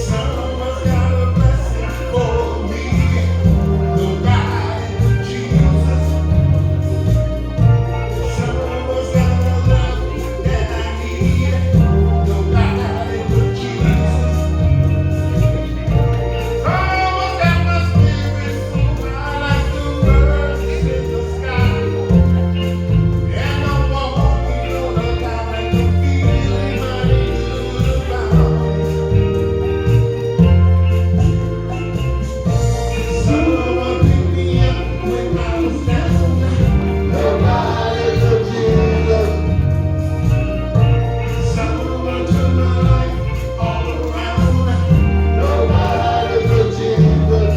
Someone's got a blessing for me. Nobody but Jesus. Someone's got a love that I need. Nobody but Jesus. Someone's got my spirit so high like the birds in the sky. And I'm walking on a cloud and I'm feeling mighty good about it. Someone picked me up when I was down. Nobody but Jesus. Someone turned my life all around. Nobody but Jesus.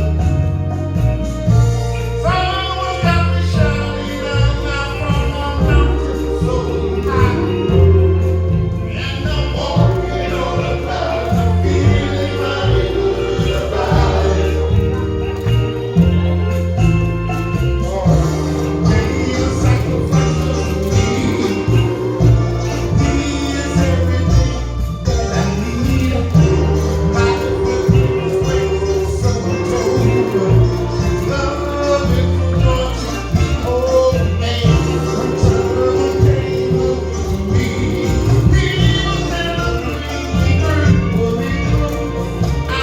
Someone got me shouting out loud from a mountain so high. And I'm walking on a cloud and I'm feeling mighty good about it. Jesus sacrificed for me. He is everything that I need. Life with his grace, someone told me. His love is joy to the old man. Until the day of me. He was never really for me. I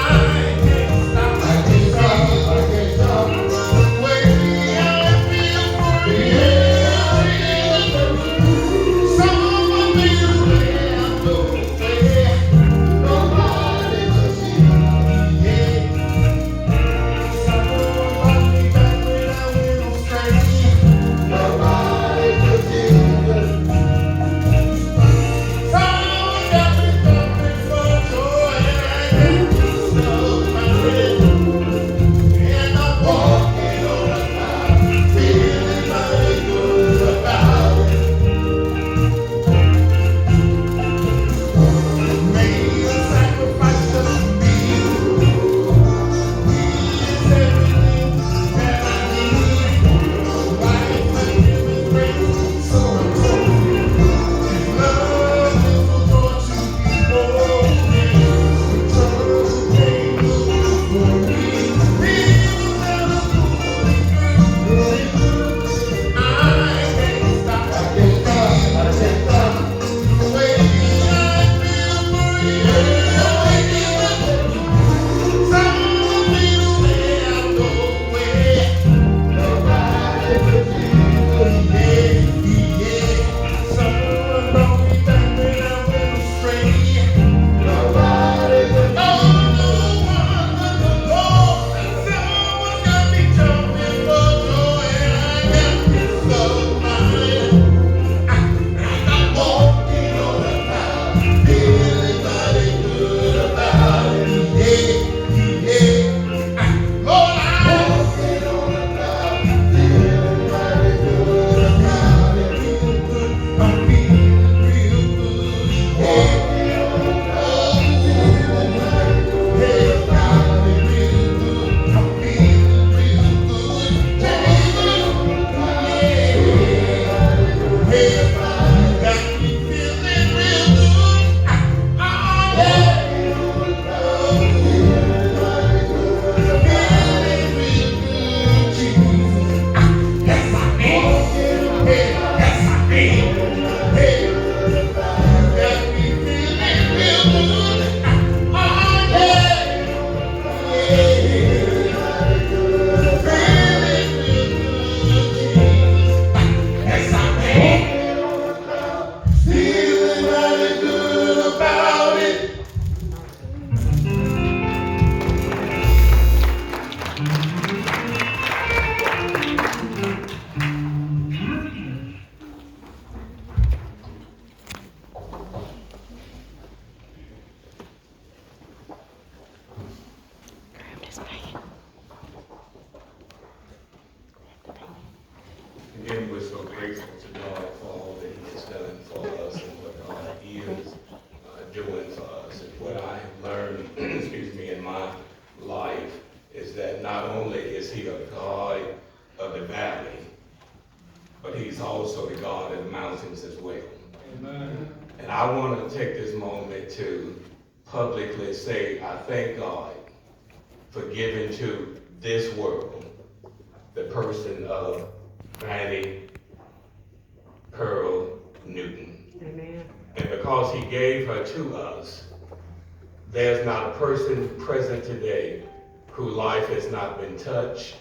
can't stop. I can't stop. I can't stop. The way I feel for you. Someone made a way out of no way. Nobody but you. Yeah. Someone brought me back when I went astray. Nobody but Jesus. Someone got me jumping for joy and I got this love my friend. And I'm walking on a cloud, feeling mighty good about it. Made a sacrifice just to be you. He is everything that I need. Life with him is great, so I'm told. His love is for joy to people. Eternal pain for me. He was never fully through. I can't stop. I can't stop. I can't stop. The way I feel for you. Someone made a way out of way. Nobody but Jesus. Yeah, yeah. Someone brought me back when I went astray. Nobody but Jesus. Oh, no one but the Lord. Someone got me jumping for joy and I got this love mine. And I'm walking on a cloud, feeling mighty good about it. Yeah, yeah. Lord, I'm walking on a cloud, feeling mighty good about it. Real good, I'm feeling real good. Walking on a cloud, feeling mighty good about it. Real good, I'm feeling real good. Jesus, yeah. You got me feeling real good. Oh, yeah. Feeling real good, Jesus. Yes, I am. Hey, yes, I am. Hey, you got me feeling real good. Oh, yeah. Yeah. Feeling real good, Jesus. Yes, I am. Feeling mighty good about it. Again, we're so grateful to God for all that He has done for us and what God is doing for us. And what I have learned, excuse me, in my life is that not only is He a God of the valley, but He's also the God of the mountains as well. Amen. And I want to take this moment to publicly say I thank God for giving to this world the person of Vannie Pearl Newton. Amen. And because he gave her to us, there's not a person present today whose life has not been touched,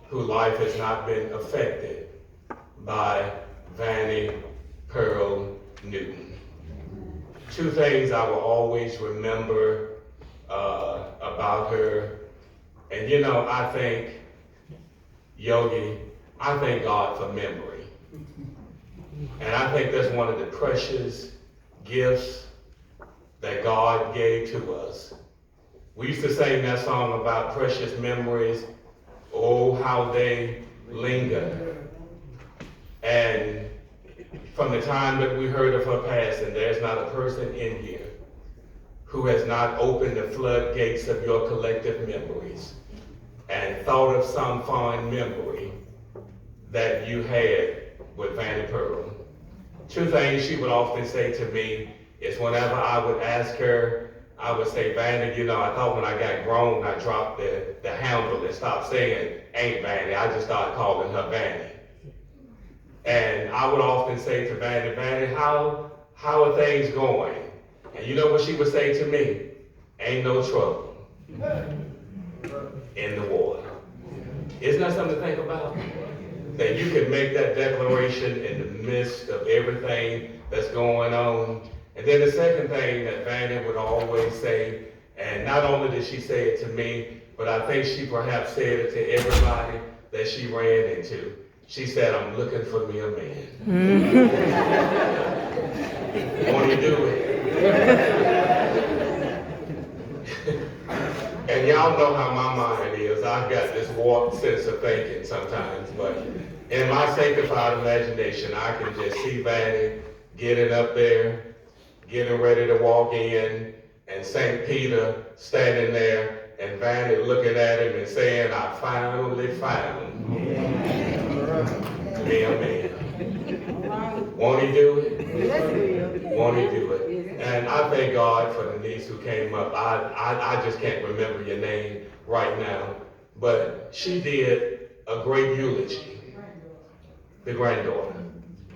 whose life has not been affected by Vannie Pearl Newton. Two things I will always remember about her. And you know, I thank Yogi, I thank God for memory. And I think that's one of the precious gifts that God gave to us. We used to sing that song about precious memories. Oh, how they linger. And from the time that we heard of her passing, there's not a person in here who has not opened the floodgates of your collective memories and thought of some fond memory that you had with Vannie Pearl. Two things she would often say to me is whenever I would ask her, I would say, Vannie, you know, I thought when I got grown, I dropped the handle and stopped saying Aunt Vannie. I just started calling her Vannie. And I would often say to Vannie, Vannie, how are things going? And you know what she would say to me? Ain't no trouble in the water. Isn't that something to think about? That you can make that declaration in the midst of everything that's going on. And then the second thing that Vannie would always say, and not only did she say it to me, but I think she perhaps said it to everybody that she ran into. She said, I'm looking for me a man. Want to do it? And y'all know how my mind is. I've got this warped sense of thinking sometimes, but in my sanctified imagination, I can just see Vannie getting up there, getting ready to walk in, and St. Peter standing there, and Vannie looking at him and saying, I finally found me a man. Won't he do it? Won't he do it? And I thank God for the niece who came up. I just can't remember your name right now, but she did a great eulogy, the granddaughter.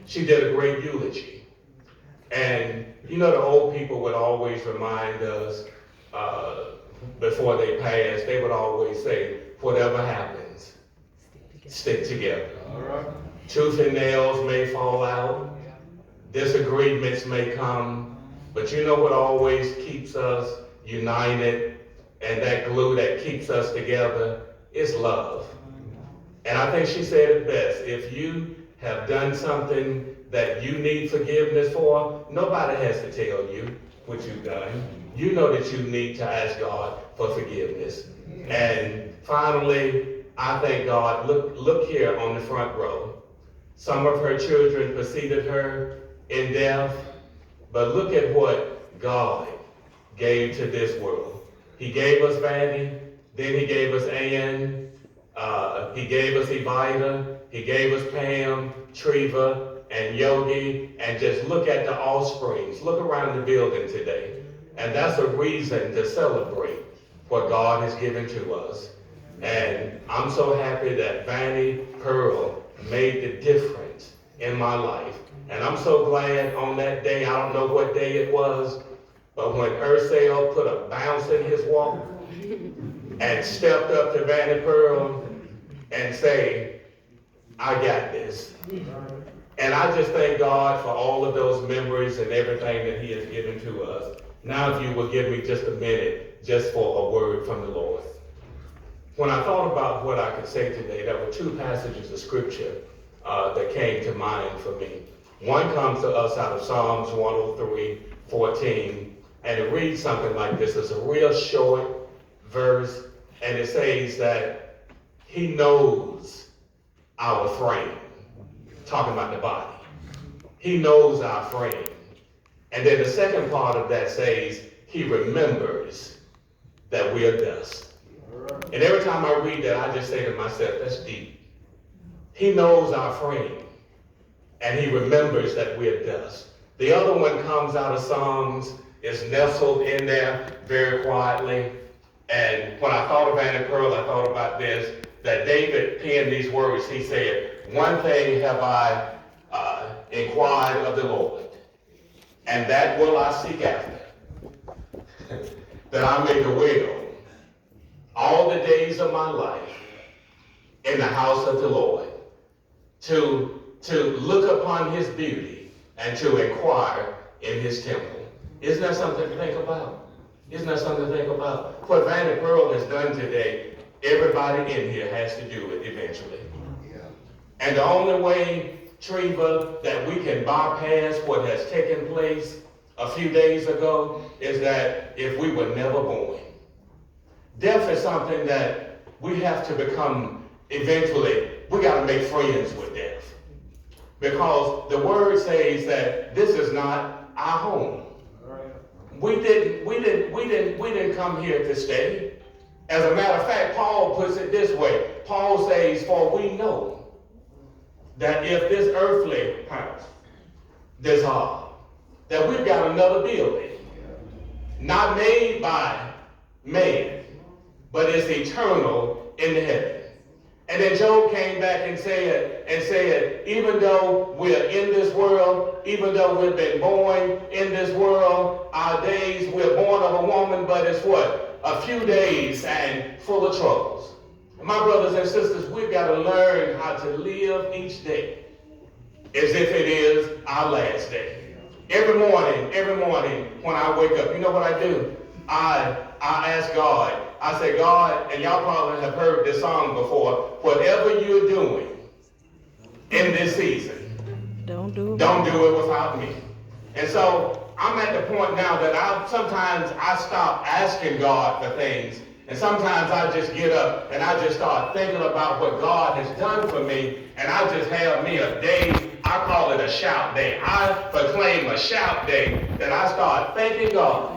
She did a great eulogy. And you know, the old people would always remind us before they passed, they would always say, whatever happens, stick together. All right. Tooth and nails may fall out, disagreements may come, but you know what always keeps us united and that glue that keeps us together is love. And I think she said it best. If you have done something that you need forgiveness for, nobody has to tell you what you've done. You know that you need to ask God for forgiveness. And finally, I thank God, look here on the front row. Some of her children preceded her in death, but look at what God gave to this world. He gave us Vannie, then he gave us Ann, he gave us Evita, he gave us Pam, Treva, and Yogi, and just look at the offsprings. Look around the building today. And that's a reason to celebrate what God has given to us. And I'm so happy that Vannie Pearl made the difference in my life. And I'm so glad on that day, I don't know what day it was, but when Ursel put a bounce in his walk and stepped up to Vannie Pearl and say, I got this. And I just thank God for all of those memories and everything that he has given to us. Now if you will give me just a minute just for a word from the Lord. When I thought about what I could say today, there were two passages of scripture that came to mind for me. One comes to us out of Psalms 103:14, and it reads something like this. It's a real short verse, and it says that he knows our frame. Talking about the body. He knows our frame. And then the second part of that says, he remembers that we are dust. And every time I read that, I just say to myself, that's deep. He knows our frame, and he remembers that we are dust. The other one comes out of Psalms, is nestled in there very quietly. And when I thought of Annie Pearl, I thought about this, that David penned these words. He said, one thing have I inquired of the Lord, and that will I seek after, that I may dwell all the days of my life in the house of the Lord, to look upon his beauty and to inquire in his temple. Isn't that something to think about? Isn't that something to think about? What Vanity Pearl has done today, everybody in here has to do it eventually. And the only way, Treva, that we can bypass what has taken place a few days ago is that if we were never born. Death is something that we have to become eventually. We got to make friends with death. Because the word says that this is not our home. We didn't come here to stay. As a matter of fact, Paul puts it this way. Paul says, for we know that if this earthly house dissolves, that we've got another building, not made by man, but it's eternal in the heaven. And then Job came back and said, even though we're in this world, even though we've been born in this world, our days, we're born of a woman, but it's what? A few days and full of troubles. And my brothers and sisters, we've got to learn how to live each day as if it is our last day. Every morning when I wake up, you know what I do? I ask God, I say, God, and y'all probably have heard this song before, whatever you're doing in this season, don't do it without me. And so I'm at the point now that sometimes I stop asking God for things, and sometimes I just get up and I just start thinking about what God has done for me, and I just have me a day, I call it a shout day. I proclaim a shout day that I start thanking God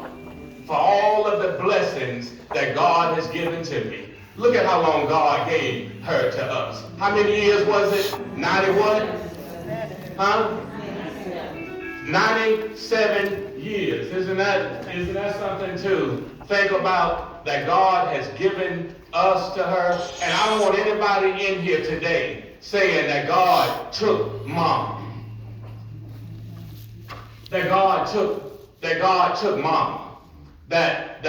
for all of the blessings that God has given to me. Look at how long God gave her to us. How many years was it? 90 what? Huh? 97 years. Isn't that something to think about, that God has given us to her? And I don't want anybody in here today saying that God took mama. That God took mama. That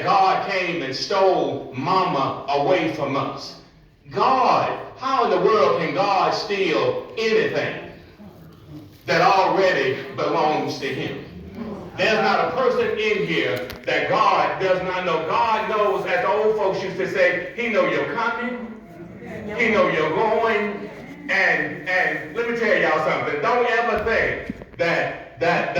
God came and stole mama away from us. God, how in the world can God steal anything that already belongs to him? There's not a person in here that God does not know. God knows, as the old folks used to say, he know you're coming, he know you're going, and let me tell y'all something. Don't ever think that God